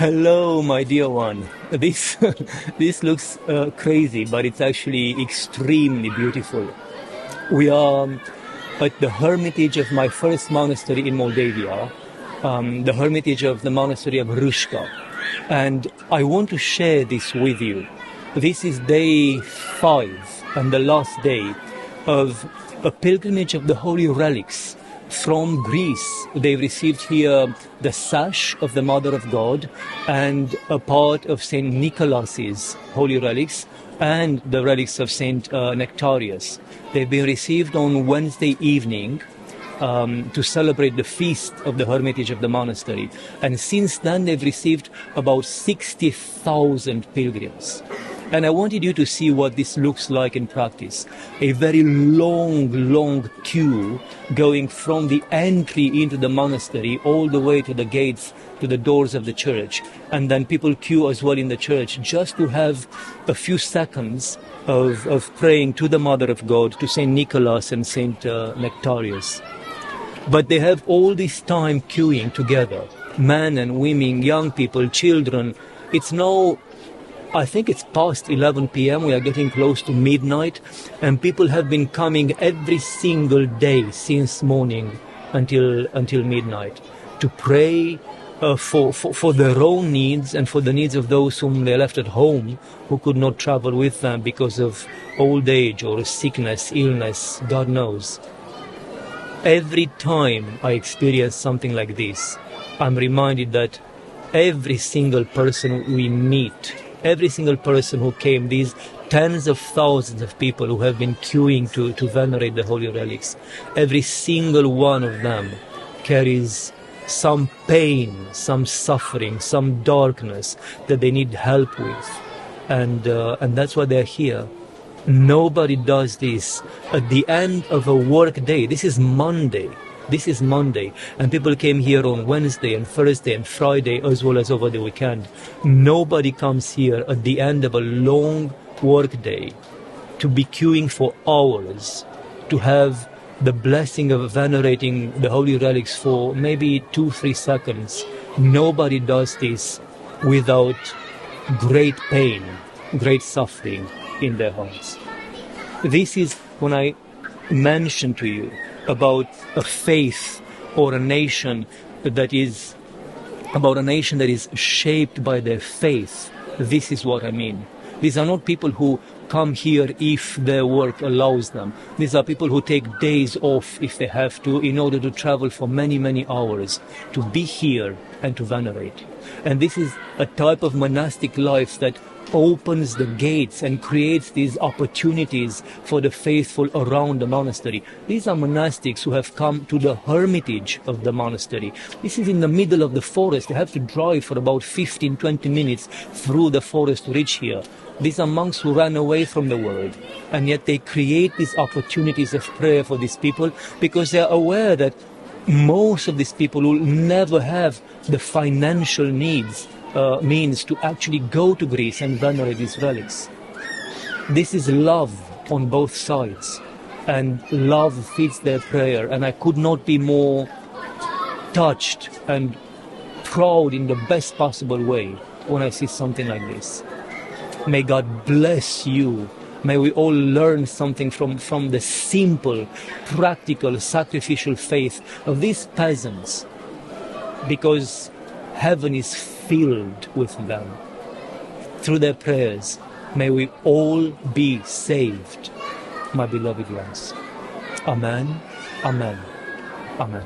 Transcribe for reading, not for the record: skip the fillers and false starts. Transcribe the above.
Hello, my dear one. This this looks crazy, but it's actually extremely beautiful. We are at the Hermitage of my first monastery in Moldavia, the Hermitage of the Monastery of Râșca. And I want to share this with you. This is day 5 and the last day of a pilgrimage of the holy relics. From Greece, they received here the sash of the Mother of God and a part of Saint Nicholas's holy relics and the relics of Saint Nectarius. They've been received on Wednesday evening to celebrate the feast of the Hermitage of the monastery. And since then, they've received about 60,000 pilgrims. And I wanted you to see what this looks like in practice. A very long queue going from the entry into the monastery all the way to the gates, to the doors of the church. And then people queue as well in the church just to have a few seconds of praying to the Mother of God, to Saint Nicholas and Saint Nectarius. But they have all this time queuing together. Men and women, young people, children. It's now, I think it's past 11 p.m. We are getting close to midnight, and people have been coming every single day since morning until midnight to pray for their own needs and for the needs of those whom they left at home, who could not travel with them because of old age or sickness, illness, God knows. Every time I experience something like this, I'm reminded that every single person we meet, every single person who came, these tens of thousands of people who have been queuing to venerate the holy relics, every single one of them carries some pain, some suffering, some darkness that they need help with. And that's why they're here. Nobody does this at the end of a work day. This is Monday. This is Monday, and people came here on Wednesday and Thursday and Friday as well as over the weekend. Nobody comes here at the end of a long work day to be queuing for hours, to have the blessing of venerating the holy relics for maybe 2-3 seconds. Nobody does this without great pain, great suffering in their hearts. This is when I mentioned to you about a faith or a nation that is shaped by their faith. This is what I mean. These are not people who come here if their work allows them. These are people who take days off if they have to, in order to travel for many hours to be here and to venerate. And this is a type of monastic life that opens the gates and creates these opportunities for the faithful around the monastery. These are monastics who have come to the hermitage of the monastery. This is in the middle of the forest. They have to drive for about 15-20 minutes through the forest to reach here. These are monks who ran away from the world, and yet they create these opportunities of prayer for these people because they are aware that most of these people will never have the financial means to actually go to Greece and venerate these relics. This is love on both sides, and love feeds their prayer, and I could not be more touched and proud in the best possible way when I see something like this. May God bless you. May we all learn something from the simple, practical, sacrificial faith of these peasants, because heaven is filled with them. Through their prayers, may we all be saved, my beloved ones. Amen, amen, amen.